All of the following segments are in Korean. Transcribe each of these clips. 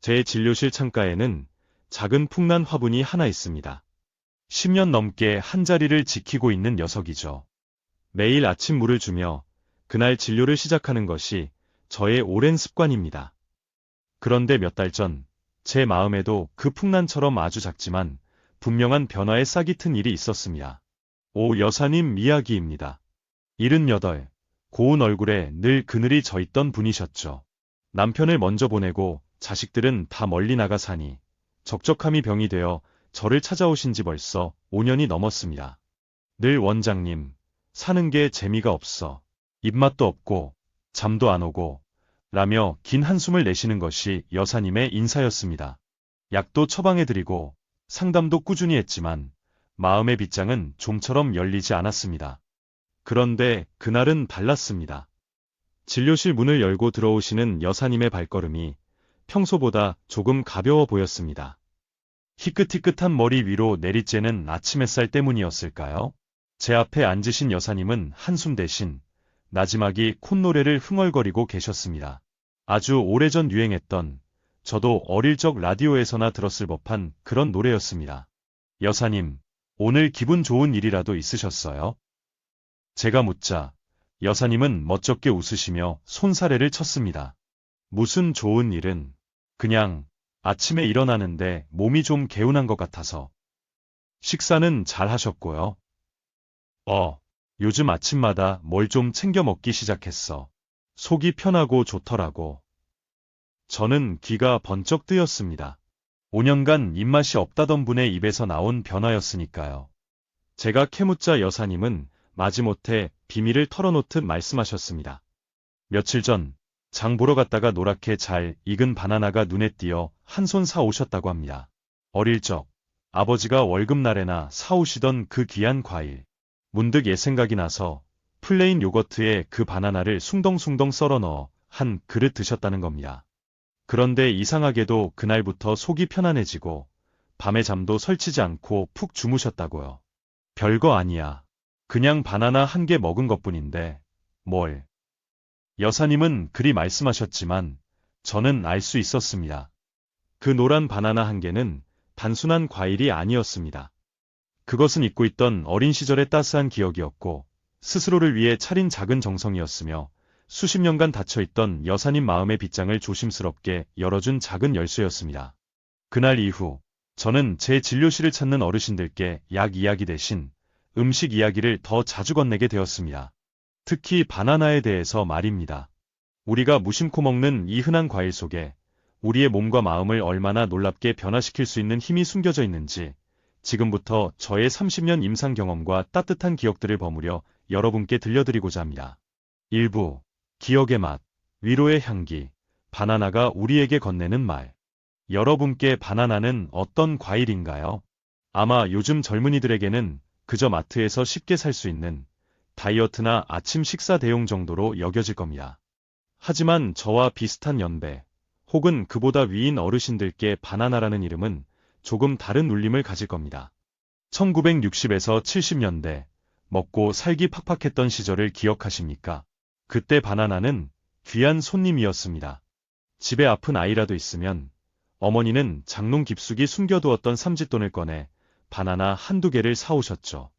제 진료실 창가에는 작은 풍란 화분이 하나 있습니다. 10년 넘게 한자리를 지키고 있는 녀석이죠. 매일 아침 물을 주며 그날 진료를 시작하는 것이 저의 오랜 습관입니다. 그런데 몇 달 전, 제 마음에도 그 풍란처럼 아주 작지만 분명한 변화의 싹이 튼 일이 있었습니다. 오 여사님 이야기입니다. 78, 고운 얼굴에 늘 그늘이 져있던 분이셨죠. 남편을 먼저 보내고 자식들은 다 멀리 나가 사니 적적함이 병이 되어 저를 찾아오신 지 벌써 5년이 넘었습니다. 늘 원장님, 사는 게 재미가 없어. 입맛도 없고 잠도 안 오고 라며 긴 한숨을 내쉬는 것이 여사님의 인사였습니다. 약도 처방해드리고 상담도 꾸준히 했지만 마음의 빗장은 좀처럼 열리지 않았습니다. 그런데 그날은 달랐습니다. 진료실 문을 열고 들어오시는 여사님의 발걸음이 평소보다 조금 가벼워 보였습니다. 희끗희끗한 머리 위로 내리쬐는 아침 햇살 때문이었을까요? 제 앞에 앉으신 여사님은 한숨 대신 나지막이 콧노래를 흥얼거리고 계셨습니다. 아주 오래전 유행했던, 저도 어릴 적 라디오에서나 들었을 법한 그런 노래였습니다. 여사님, 오늘 기분 좋은 일이라도 있으셨어요? 제가 묻자 여사님은 멋쩍게 웃으시며 손사래를 쳤습니다. 무슨 좋은 일은 그냥 아침에 일어나는데 몸이 좀 개운한 것 같아서. 식사는 잘 하셨고요. 요즘 아침마다 뭘 좀 챙겨 먹기 시작했어. 속이 편하고 좋더라고. 저는 귀가 번쩍 뜨였습니다. 5년간 입맛이 없다던 분의 입에서 나온 변화였으니까요. 제가 캐묻자 여사님은 마지못해 비밀을 털어놓듯 말씀하셨습니다. 며칠 전 장 보러 갔다가 노랗게 잘 익은 바나나가 눈에 띄어 한 손 사오셨다고 합니다. 어릴 적 아버지가 월급날에나 사오시던 그 귀한 과일. 문득 옛 생각이 나서 플레인 요거트에 그 바나나를 숭덩숭덩 썰어 넣어 한 그릇 드셨다는 겁니다. 그런데 이상하게도 그날부터 속이 편안해지고 밤에 잠도 설치지 않고 푹 주무셨다고요. 별거 아니야. 그냥 바나나 한 개 먹은 것뿐인데 뭘. 여사님은 그리 말씀하셨지만 저는 알 수 있었습니다. 그 노란 바나나 한 개는 단순한 과일이 아니었습니다. 그것은 잊고 있던 어린 시절의 따스한 기억이었고 스스로를 위해 차린 작은 정성이었으며 수십 년간 닫혀있던 여사님 마음의 빗장을 조심스럽게 열어준 작은 열쇠였습니다. 그날 이후 저는 제 진료실을 찾는 어르신들께 약 이야기 대신 음식 이야기를 더 자주 건네게 되었습니다. 특히 바나나에 대해서 말입니다. 우리가 무심코 먹는 이 흔한 과일 속에 우리의 몸과 마음을 얼마나 놀랍게 변화시킬 수 있는 힘이 숨겨져 있는지 지금부터 저의 30년 임상 경험과 따뜻한 기억들을 버무려 여러분께 들려드리고자 합니다. 1부, 기억의 맛, 위로의 향기, 바나나가 우리에게 건네는 말. 여러분께 바나나는 어떤 과일인가요? 아마 요즘 젊은이들에게는 그저 마트에서 쉽게 살 수 있는 다이어트나 아침 식사 대용 정도로 여겨질 겁니다. 하지만 저와 비슷한 연배, 혹은 그보다 위인 어르신들께 바나나라는 이름은 조금 다른 울림을 가질 겁니다. 1960에서 70년대, 먹고 살기 팍팍했던 시절을 기억하십니까? 그때 바나나는 귀한 손님이었습니다. 집에 아픈 아이라도 있으면 어머니는 장롱 깊숙이 숨겨두었던 삼짓돈을 꺼내 바나나 한두 개를 사오셨죠.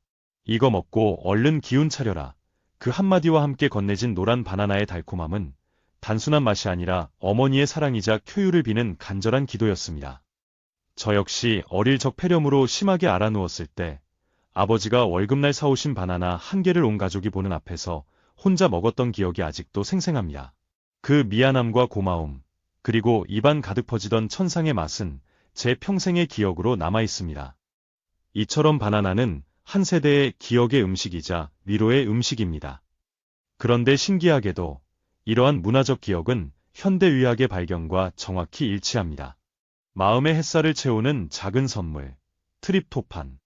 이거 먹고 얼른 기운 차려라. 그 한마디와 함께 건네진 노란 바나나의 달콤함은 단순한 맛이 아니라 어머니의 사랑이자 쾌유를 비는 간절한 기도였습니다. 저 역시 어릴 적 폐렴으로 심하게 앓아누웠을 때 아버지가 월급날 사오신 바나나 한 개를 온 가족이 보는 앞에서 혼자 먹었던 기억이 아직도 생생합니다. 그 미안함과 고마움, 그리고 입안 가득 퍼지던 천상의 맛은 제 평생의 기억으로 남아있습니다. 이처럼 바나나는 한 세대의 기억의 음식이자 위로의 음식입니다. 그런데 신기하게도 이러한 문화적 기억은 현대의학의 발견과 정확히 일치합니다. 마음의 햇살을 채우는 작은 선물, 트립토판.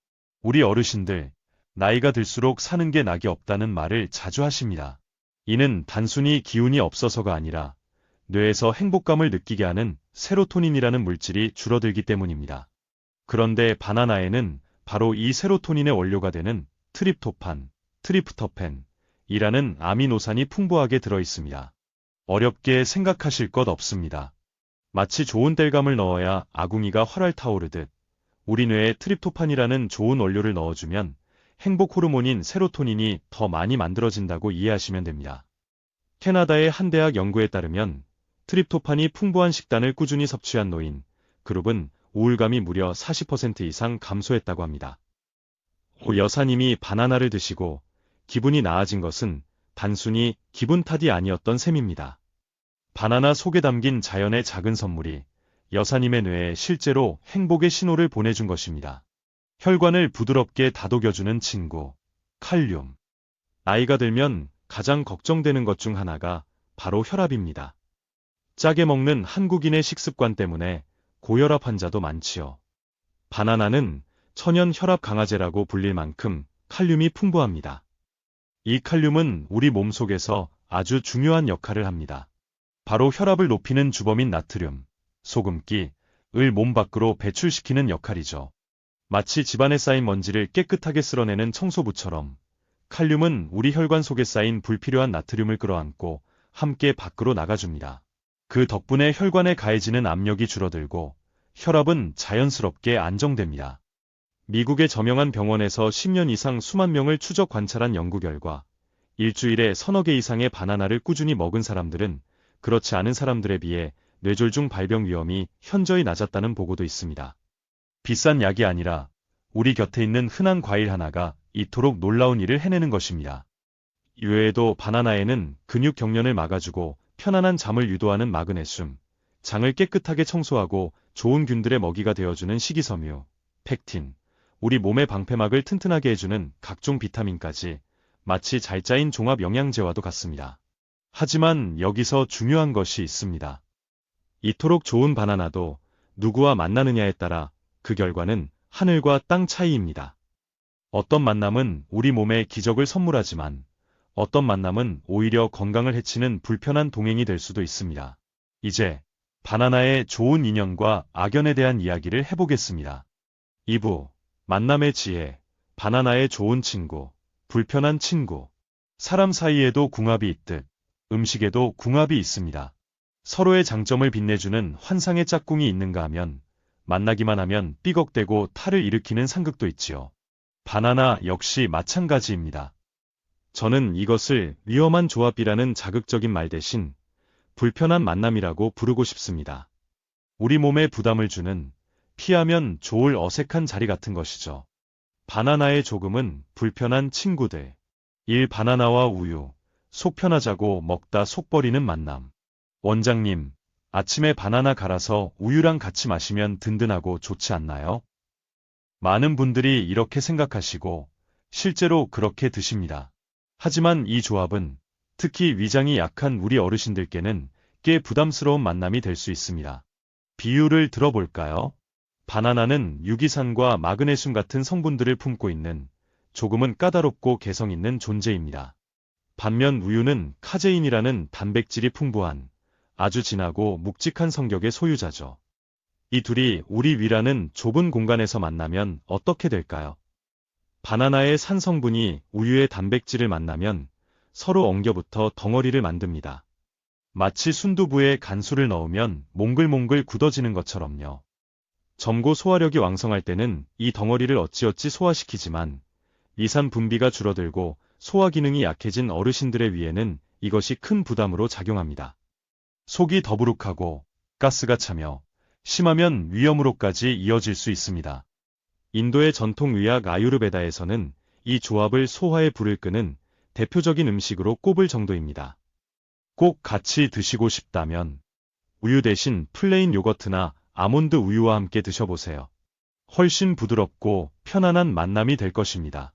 우리 어르신들, 나이가 들수록 사는 게 낙이 없다는 말을 자주 하십니다. 이는 단순히 기운이 없어서가 아니라 뇌에서 행복감을 느끼게 하는 세로토닌이라는 물질이 줄어들기 때문입니다. 그런데 바나나에는 바로 이 세로토닌의 원료가 되는 트립토판, 트리프토팬이라는 아미노산이 풍부하게 들어있습니다. 어렵게 생각하실 것 없습니다. 마치 좋은 땔감을 넣어야 아궁이가 활활 타오르듯 우리 뇌에 트립토판이라는 좋은 원료를 넣어주면 행복 호르몬인 세로토닌이 더 많이 만들어진다고 이해하시면 됩니다. 캐나다의 한 대학 연구에 따르면 트립토판이 풍부한 식단을 꾸준히 섭취한 노인 그룹은 우울감이 무려 40% 이상 감소했다고 합니다. 여사님이 바나나를 드시고 기분이 나아진 것은 단순히 기분 탓이 아니었던 셈입니다. 바나나 속에 담긴 자연의 작은 선물이 여사님의 뇌에 실제로 행복의 신호를 보내준 것입니다. 혈관을 부드럽게 다독여주는 친구, 칼륨. 나이가 들면 가장 걱정되는 것 중 하나가 바로 혈압입니다. 짜게 먹는 한국인의 식습관 때문에 고혈압 환자도 많지요. 바나나는 천연 혈압 강화제라고 불릴 만큼 칼륨이 풍부합니다. 이 칼륨은 우리 몸속에서 아주 중요한 역할을 합니다. 바로 혈압을 높이는 주범인 나트륨, 소금기, 을 몸 밖으로 배출시키는 역할이죠. 마치 집안에 쌓인 먼지를 깨끗하게 쓸어내는 청소부처럼 칼륨은 우리 혈관 속에 쌓인 불필요한 나트륨을 끌어안고 함께 밖으로 나가줍니다. 그 덕분에 혈관에 가해지는 압력이 줄어들고 혈압은 자연스럽게 안정됩니다. 미국의 저명한 병원에서 10년 이상 수만 명을 추적 관찰한 연구 결과 일주일에 서너 개 이상의 바나나를 꾸준히 먹은 사람들은 그렇지 않은 사람들에 비해 뇌졸중 발병 위험이 현저히 낮았다는 보고도 있습니다. 비싼 약이 아니라 우리 곁에 있는 흔한 과일 하나가 이토록 놀라운 일을 해내는 것입니다. 이외에도 바나나에는 근육 경련을 막아주고 편안한 잠을 유도하는 마그네슘, 장을 깨끗하게 청소하고 좋은 균들의 먹이가 되어주는 식이섬유, 펙틴, 우리 몸의 방패막을 튼튼하게 해주는 각종 비타민까지 마치 잘 짜인 종합 영양제와도 같습니다. 하지만 여기서 중요한 것이 있습니다. 이토록 좋은 바나나도 누구와 만나느냐에 따라 그 결과는 하늘과 땅 차이입니다. 어떤 만남은 우리 몸에 기적을 선물하지만 어떤 만남은 오히려 건강을 해치는 불편한 동행이 될 수도 있습니다. 이제 바나나의 좋은 인연과 악연에 대한 이야기를 해보겠습니다. 2부 만남의 지혜, 바나나의 좋은 친구, 불편한 친구. 사람 사이에도 궁합이 있듯 음식에도 궁합이 있습니다. 서로의 장점을 빛내주는 환상의 짝꿍이 있는가 하면 만나기만 하면 삐걱대고 탈을 일으키는 상극도 있지요. 바나나 역시 마찬가지입니다. 저는 이것을 위험한 조합이라는 자극적인 말 대신 불편한 만남이라고 부르고 싶습니다. 우리 몸에 부담을 주는 피하면 좋을 어색한 자리 같은 것이죠. 바나나의 조금은 불편한 친구들. 1. 바나나와 우유. 속 편하자고 먹다 속 버리는 만남. 원장님, 아침에 바나나 갈아서 우유랑 같이 마시면 든든하고 좋지 않나요? 많은 분들이 이렇게 생각하시고 실제로 그렇게 드십니다. 하지만 이 조합은 특히 위장이 약한 우리 어르신들께는 꽤 부담스러운 만남이 될 수 있습니다. 비유를 들어볼까요? 바나나는 유기산과 마그네슘 같은 성분들을 품고 있는 조금은 까다롭고 개성 있는 존재입니다. 반면 우유는 카제인이라는 단백질이 풍부한 아주 진하고 묵직한 성격의 소유자죠. 이 둘이 우리 위라는 좁은 공간에서 만나면 어떻게 될까요? 바나나의 산 성분이 우유의 단백질을 만나면 서로 엉겨붙어 덩어리를 만듭니다. 마치 순두부에 간수를 넣으면 몽글몽글 굳어지는 것처럼요. 점고 소화력이 왕성할 때는 이 덩어리를 어찌어찌 소화시키지만 위산 분비가 줄어들고 소화 기능이 약해진 어르신들의 위에는 이것이 큰 부담으로 작용합니다. 속이 더부룩하고 가스가 차며 심하면 위염으로까지 이어질 수 있습니다. 인도의 전통 의학 아유르베다에서는 이 조합을 소화의 불을 끄는 대표적인 음식으로 꼽을 정도입니다. 꼭 같이 드시고 싶다면 우유 대신 플레인 요거트나 아몬드 우유와 함께 드셔보세요. 훨씬 부드럽고 편안한 만남이 될 것입니다.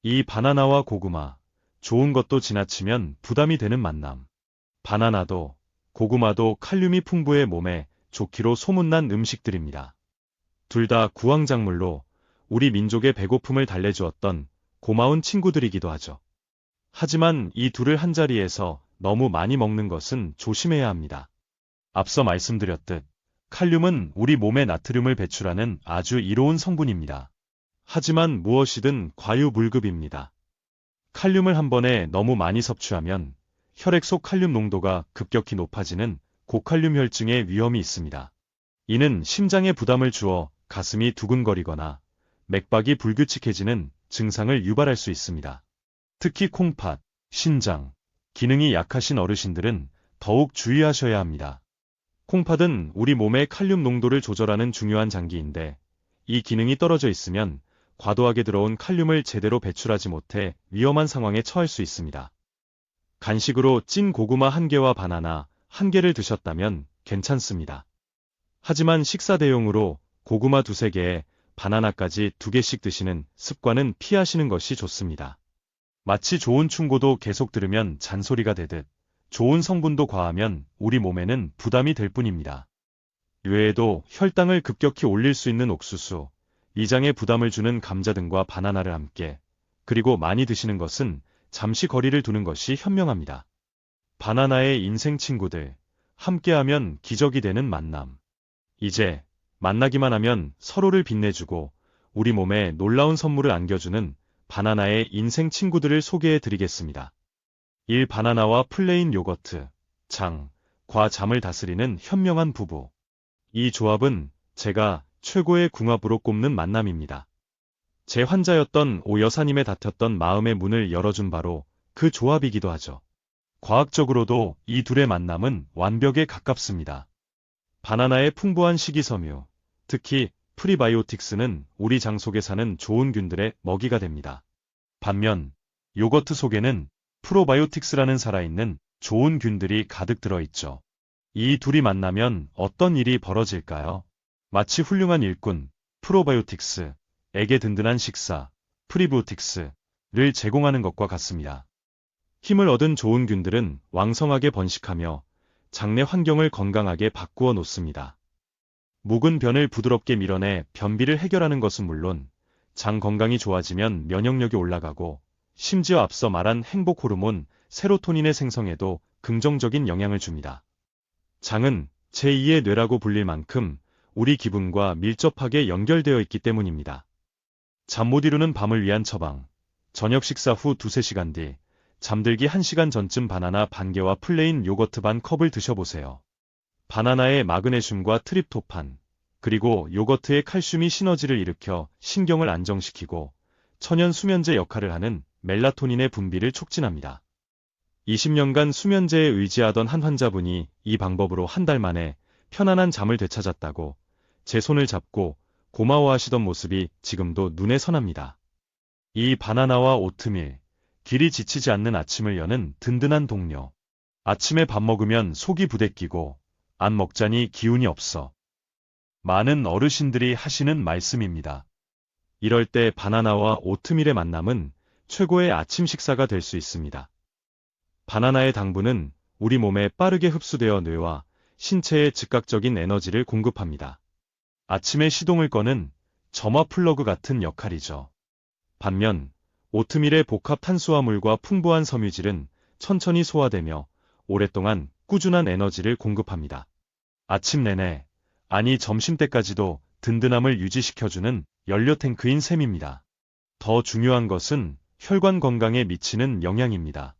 이 바나나와 고구마, 좋은 것도 지나치면 부담이 되는 만남. 바나나도 고구마도 칼륨이 풍부해 몸에 좋기로 소문난 음식들입니다. 둘 다 구황작물로 우리 민족의 배고픔을 달래주었던 고마운 친구들이기도 하죠. 하지만 이 둘을 한자리에서 너무 많이 먹는 것은 조심해야 합니다. 앞서 말씀드렸듯 칼륨은 우리 몸에 나트륨을 배출하는 아주 이로운 성분입니다. 하지만 무엇이든 과유불급입니다. 칼륨을 한 번에 너무 많이 섭취하면 혈액 속 칼륨 농도가 급격히 높아지는 고칼륨 혈증의 위험이 있습니다. 이는 심장에 부담을 주어 가슴이 두근거리거나 맥박이 불규칙해지는 증상을 유발할 수 있습니다. 특히 콩팥, 신장, 기능이 약하신 어르신들은 더욱 주의하셔야 합니다. 콩팥은 우리 몸의 칼륨 농도를 조절하는 중요한 장기인데, 이 기능이 떨어져 있으면 과도하게 들어온 칼륨을 제대로 배출하지 못해 위험한 상황에 처할 수 있습니다. 간식으로 찐 고구마 1개와 바나나 1개를 드셨다면 괜찮습니다. 하지만 식사 대용으로 고구마 2~3개에 바나나까지 2개씩 드시는 습관은 피하시는 것이 좋습니다. 마치 좋은 충고도 계속 들으면 잔소리가 되듯 좋은 성분도 과하면 우리 몸에는 부담이 될 뿐입니다. 외에도 혈당을 급격히 올릴 수 있는 옥수수, 위장에 부담을 주는 감자 등과 바나나를 함께, 그리고 많이 드시는 것은 잠시 거리를 두는 것이 현명합니다. 바나나의 인생 친구들, 함께하면 기적이 되는 만남. 이제 만나기만 하면 서로를 빛내주고 우리 몸에 놀라운 선물을 안겨주는 바나나의 인생 친구들을 소개해 드리겠습니다. 1. 바나나와 플레인 요거트, 장, 과 잠을 다스리는 현명한 부부. 이 조합은 제가 최고의 궁합으로 꼽는 만남입니다. 제 환자였던 오 여사님의 닫혔던 마음의 문을 열어준 바로 그 조합이기도 하죠. 과학적으로도 이 둘의 만남은 완벽에 가깝습니다. 바나나의 풍부한 식이섬유, 특히 프리바이오틱스는 우리 장 속에 사는 좋은 균들의 먹이가 됩니다. 반면 요거트 속에는 프로바이오틱스라는 살아있는 좋은 균들이 가득 들어있죠. 이 둘이 만나면 어떤 일이 벌어질까요? 마치 훌륭한 일꾼, 프로바이오틱스, 에게 든든한 식사, 프리비오틱스를 제공하는 것과 같습니다. 힘을 얻은 좋은 균들은 왕성하게 번식하며 장내 환경을 건강하게 바꾸어 놓습니다. 묵은 변을 부드럽게 밀어내 변비를 해결하는 것은 물론 장 건강이 좋아지면 면역력이 올라가고 심지어 앞서 말한 행복 호르몬 세로토닌의 생성에도 긍정적인 영향을 줍니다. 장은 제2의 뇌라고 불릴 만큼 우리 기분과 밀접하게 연결되어 있기 때문입니다. 잠 못 이루는 밤을 위한 처방. 저녁 식사 후 2~3시간 뒤 잠들기 1시간 전쯤 바나나 1개와 플레인 요거트 1컵을 드셔보세요. 바나나의 마그네슘과 트립토판, 그리고 요거트의 칼슘이 시너지를 일으켜 신경을 안정시키고 천연 수면제 역할을 하는 멜라토닌의 분비를 촉진합니다. 20년간 수면제에 의지하던 한 환자분이 이 방법으로 한 달 만에 편안한 잠을 되찾았다고 제 손을 잡고 고마워하시던 모습이 지금도 눈에 선합니다. 이 바나나와 오트밀, 길이 지치지 않는 아침을 여는 든든한 동료. 아침에 밥 먹으면 속이 부대끼고 안 먹자니 기운이 없어. 많은 어르신들이 하시는 말씀입니다. 이럴 때 바나나와 오트밀의 만남은 최고의 아침 식사가 될 수 있습니다. 바나나의 당분은 우리 몸에 빠르게 흡수되어 뇌와 신체에 즉각적인 에너지를 공급합니다. 아침에 시동을 거는 점화 플러그 같은 역할이죠. 반면 오트밀의 복합 탄수화물과 풍부한 섬유질은 천천히 소화되며 오랫동안 꾸준한 에너지를 공급합니다. 아침 내내, 아니 점심때까지도 든든함을 유지시켜주는 연료 탱크인 셈입니다. 더 중요한 것은 혈관 건강에 미치는 영향입니다.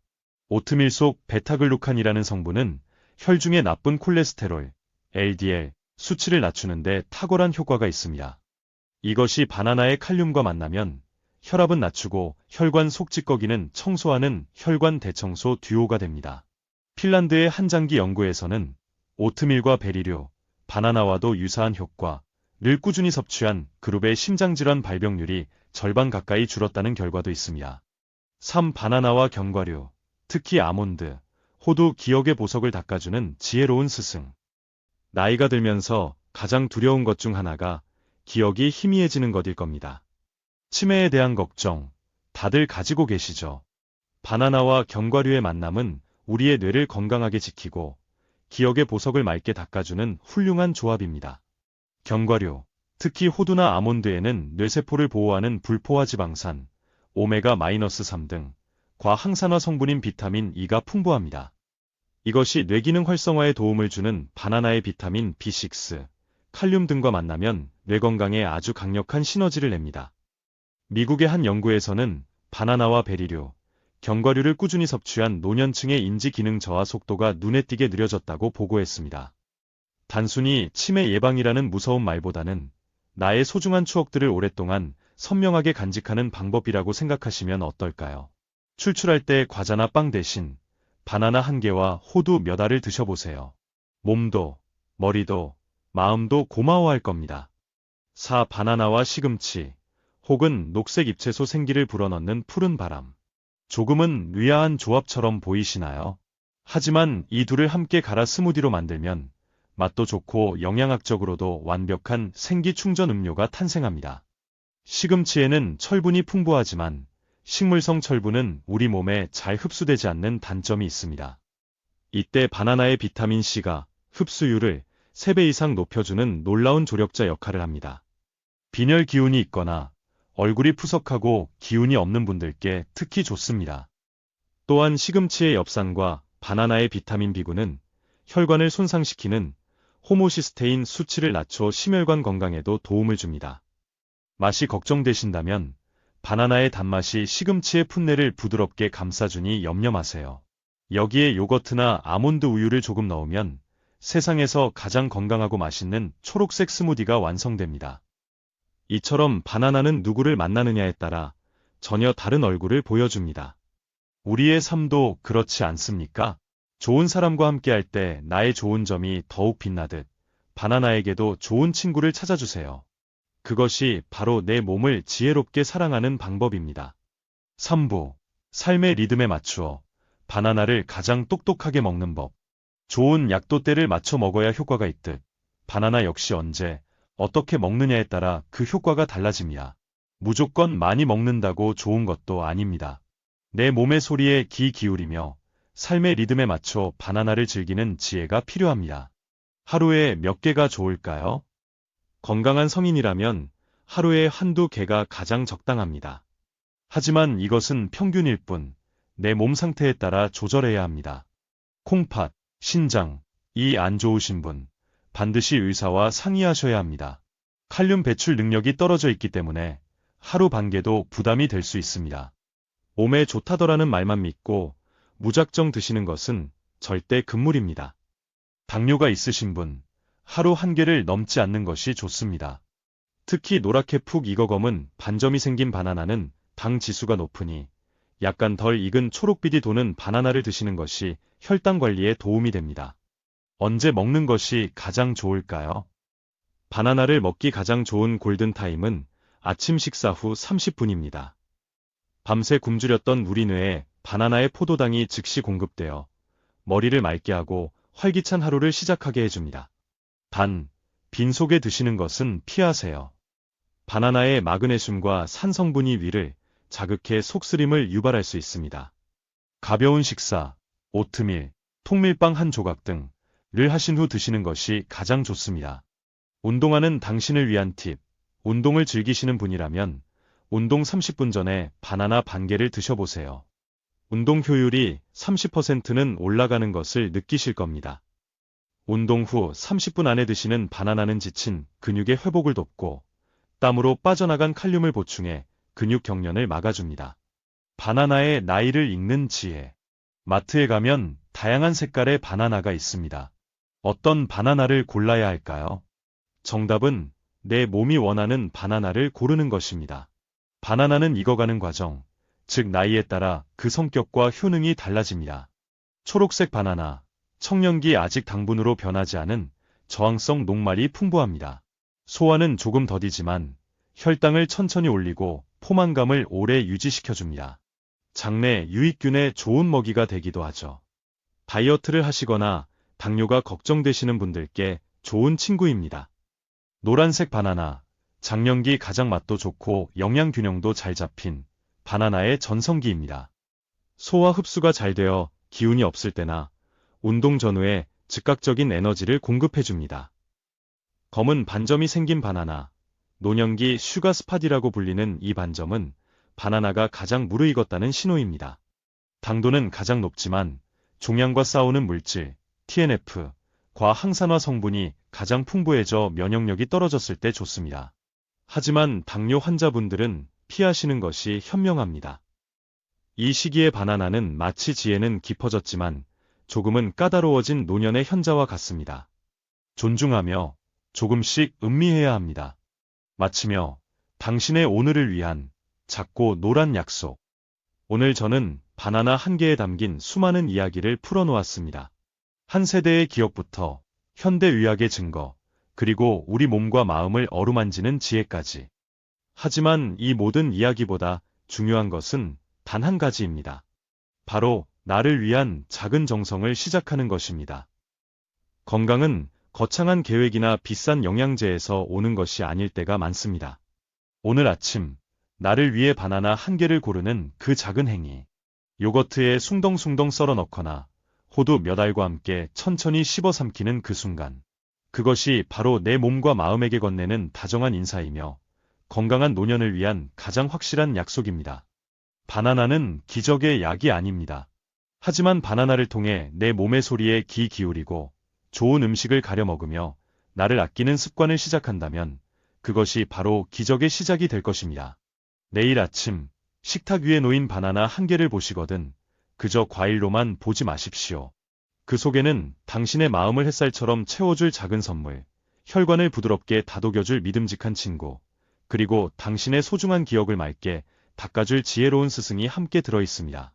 오트밀 속 베타글루칸이라는 성분은 혈중의 나쁜 콜레스테롤, LDL, 수치를 낮추는데 탁월한 효과가 있습니다. 이것이 바나나의 칼륨과 만나면 혈압은 낮추고 혈관 속 찌꺼기는 청소하는 혈관 대청소 듀오가 됩니다. 핀란드의 한 장기 연구에서는 오트밀과 베리류, 바나나와도 유사한 효과를 꾸준히 섭취한 그룹의 심장질환 발병률이 절반 가까이 줄었다는 결과도 있습니다. 3. 바나나와 견과류, 특히 아몬드, 호두 기억의 보석을 닦아주는 지혜로운 스승. 나이가 들면서 가장 두려운 것 중 하나가 기억이 희미해지는 것일 겁니다. 치매에 대한 걱정, 다들 가지고 계시죠? 바나나와 견과류의 만남은 우리의 뇌를 건강하게 지키고 기억의 보석을 맑게 닦아주는 훌륭한 조합입니다. 견과류, 특히 호두나 아몬드에는 뇌세포를 보호하는 불포화 지방산, 오메가-3 등 과항산화 성분인 비타민 E가 풍부합니다. 이것이 뇌기능 활성화에 도움을 주는 바나나의 비타민 B6, 칼륨 등과 만나면 뇌 건강에 아주 강력한 시너지를 냅니다. 미국의 한 연구에서는 바나나와 베리류, 견과류를 꾸준히 섭취한 노년층의 인지 기능 저하 속도가 눈에 띄게 느려졌다고 보고했습니다. 단순히 치매 예방이라는 무서운 말보다는 나의 소중한 추억들을 오랫동안 선명하게 간직하는 방법이라고 생각하시면 어떨까요? 출출할 때 과자나 빵 대신 바나나 한 개와 호두 몇 알을 드셔보세요. 몸도, 머리도, 마음도 고마워할 겁니다. 4. 바나나와 시금치, 혹은 녹색 잎채소 생기를 불어넣는 푸른 바람. 조금은 의아한 조합처럼 보이시나요? 하지만 이 둘을 함께 갈아 스무디로 만들면 맛도 좋고 영양학적으로도 완벽한 생기 충전 음료가 탄생합니다. 시금치에는 철분이 풍부하지만 식물성 철분은 우리 몸에 잘 흡수되지 않는 단점이 있습니다. 이때 바나나의 비타민C가 흡수율을 3배 이상 높여주는 놀라운 조력자 역할을 합니다. 빈혈 기운이 있거나 얼굴이 푸석하고 기운이 없는 분들께 특히 좋습니다. 또한 시금치의 엽산과 바나나의 비타민 B군은 혈관을 손상시키는 호모시스테인 수치를 낮춰 심혈관 건강에도 도움을 줍니다. 맛이 걱정되신다면 바나나의 단맛이 시금치의 풋내를 부드럽게 감싸주니 염려 마세요. 여기에 요거트나 아몬드 우유를 조금 넣으면 세상에서 가장 건강하고 맛있는 초록색 스무디가 완성됩니다. 이처럼 바나나는 누구를 만나느냐에 따라 전혀 다른 얼굴을 보여줍니다. 우리의 삶도 그렇지 않습니까? 좋은 사람과 함께할 때 나의 좋은 점이 더욱 빛나듯 바나나에게도 좋은 친구를 찾아주세요. 그것이 바로 내 몸을 지혜롭게 사랑하는 방법입니다. 3부. 삶의 리듬에 맞추어 바나나를 가장 똑똑하게 먹는 법. 좋은 약도 때를 맞춰 먹어야 효과가 있듯 바나나 역시 언제, 어떻게 먹느냐에 따라 그 효과가 달라집니다. 무조건 많이 먹는다고 좋은 것도 아닙니다. 내 몸의 소리에 귀 기울이며 삶의 리듬에 맞춰 바나나를 즐기는 지혜가 필요합니다. 하루에 몇 개가 좋을까요? 건강한 성인이라면 하루에 한두 개가 가장 적당합니다. 하지만 이것은 평균일 뿐, 내 몸 상태에 따라 조절해야 합니다. 콩팥, 신장, 이 안 좋으신 분, 반드시 의사와 상의하셔야 합니다. 칼륨 배출 능력이 떨어져 있기 때문에 하루 반 개도 부담이 될 수 있습니다. 몸에 좋다더라는 말만 믿고 무작정 드시는 것은 절대 금물입니다. 당뇨가 있으신 분, 하루 한 개를 넘지 않는 것이 좋습니다. 특히 노랗게 푹 익어검은 반점이 생긴 바나나는 당 지수가 높으니 약간 덜 익은 초록빛이 도는 바나나를 드시는 것이 혈당 관리에 도움이 됩니다. 언제 먹는 것이 가장 좋을까요? 바나나를 먹기 가장 좋은 골든타임은 아침 식사 후 30분입니다. 밤새 굶주렸던 우리 뇌에 바나나의 포도당이 즉시 공급되어 머리를 맑게 하고 활기찬 하루를 시작하게 해줍니다. 단, 빈속에 드시는 것은 피하세요. 바나나의 마그네슘과 산 성분이 위를 자극해 속쓰림을 유발할 수 있습니다. 가벼운 식사, 오트밀, 통밀빵 한 조각 등을 하신 후 드시는 것이 가장 좋습니다. 운동하는 당신을 위한 팁, 운동을 즐기시는 분이라면 운동 30분 전에 바나나 반 개를 드셔보세요. 운동 효율이 30%는 올라가는 것을 느끼실 겁니다. 운동 후 30분 안에 드시는 바나나는 지친 근육의 회복을 돕고 땀으로 빠져나간 칼륨을 보충해 근육 경련을 막아줍니다. 바나나의 나이를 읽는 지혜. 마트에 가면 다양한 색깔의 바나나가 있습니다. 어떤 바나나를 골라야 할까요? 정답은 내 몸이 원하는 바나나를 고르는 것입니다. 바나나는 익어가는 과정, 즉 나이에 따라 그 성격과 효능이 달라집니다. 초록색 바나나, 청년기 아직 당분으로 변하지 않은 저항성 녹말이 풍부합니다. 소화는 조금 더디지만 혈당을 천천히 올리고 포만감을 오래 유지시켜줍니다. 장내 유익균의 좋은 먹이가 되기도 하죠. 다이어트를 하시거나 당뇨가 걱정되시는 분들께 좋은 친구입니다. 노란색 바나나, 장년기 가장 맛도 좋고 영양 균형도 잘 잡힌 바나나의 전성기입니다. 소화 흡수가 잘 되어 기운이 없을 때나 운동 전후에 즉각적인 에너지를 공급해줍니다. 검은 반점이 생긴 바나나, 노년기 슈가 스팟이라고 불리는 이 반점은 바나나가 가장 무르익었다는 신호입니다. 당도는 가장 높지만 종양과 싸우는 물질, TNF, 과항산화 성분이 가장 풍부해져 면역력이 떨어졌을 때 좋습니다. 하지만 당뇨 환자분들은 피하시는 것이 현명합니다. 이 시기의 바나나는 마치 지혜는 깊어졌지만 조금은 까다로워진 노년의 현자와 같습니다. 존중하며 조금씩 음미해야 합니다. 마치며 당신의 오늘을 위한 작고 노란 약속. 오늘 저는 바나나 한 개에 담긴 수많은 이야기를 풀어놓았습니다. 한 세대의 기억부터 현대 의학의 증거, 그리고 우리 몸과 마음을 어루만지는 지혜까지. 하지만 이 모든 이야기보다 중요한 것은 단 한 가지입니다. 바로 나를 위한 작은 정성을 시작하는 것입니다. 건강은 거창한 계획이나 비싼 영양제에서 오는 것이 아닐 때가 많습니다. 오늘 아침, 나를 위해 바나나 한 개를 고르는 그 작은 행위. 요거트에 숭덩숭덩 썰어 넣거나 호두 몇 알과 함께 천천히 씹어 삼키는 그 순간. 그것이 바로 내 몸과 마음에게 건네는 다정한 인사이며 건강한 노년을 위한 가장 확실한 약속입니다. 바나나는 기적의 약이 아닙니다. 하지만 바나나를 통해 내 몸의 소리에 귀 기울이고 좋은 음식을 가려 먹으며 나를 아끼는 습관을 시작한다면 그것이 바로 기적의 시작이 될 것입니다. 내일 아침 식탁 위에 놓인 바나나 한 개를 보시거든 그저 과일로만 보지 마십시오. 그 속에는 당신의 마음을 햇살처럼 채워줄 작은 선물, 혈관을 부드럽게 다독여줄 믿음직한 친구, 그리고 당신의 소중한 기억을 맑게 닦아줄 지혜로운 스승이 함께 들어있습니다.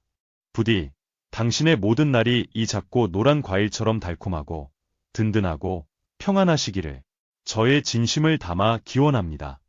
부디 당신의 모든 날이 이 작고 노란 과일처럼 달콤하고 든든하고 평안하시기를 저의 진심을 담아 기원합니다.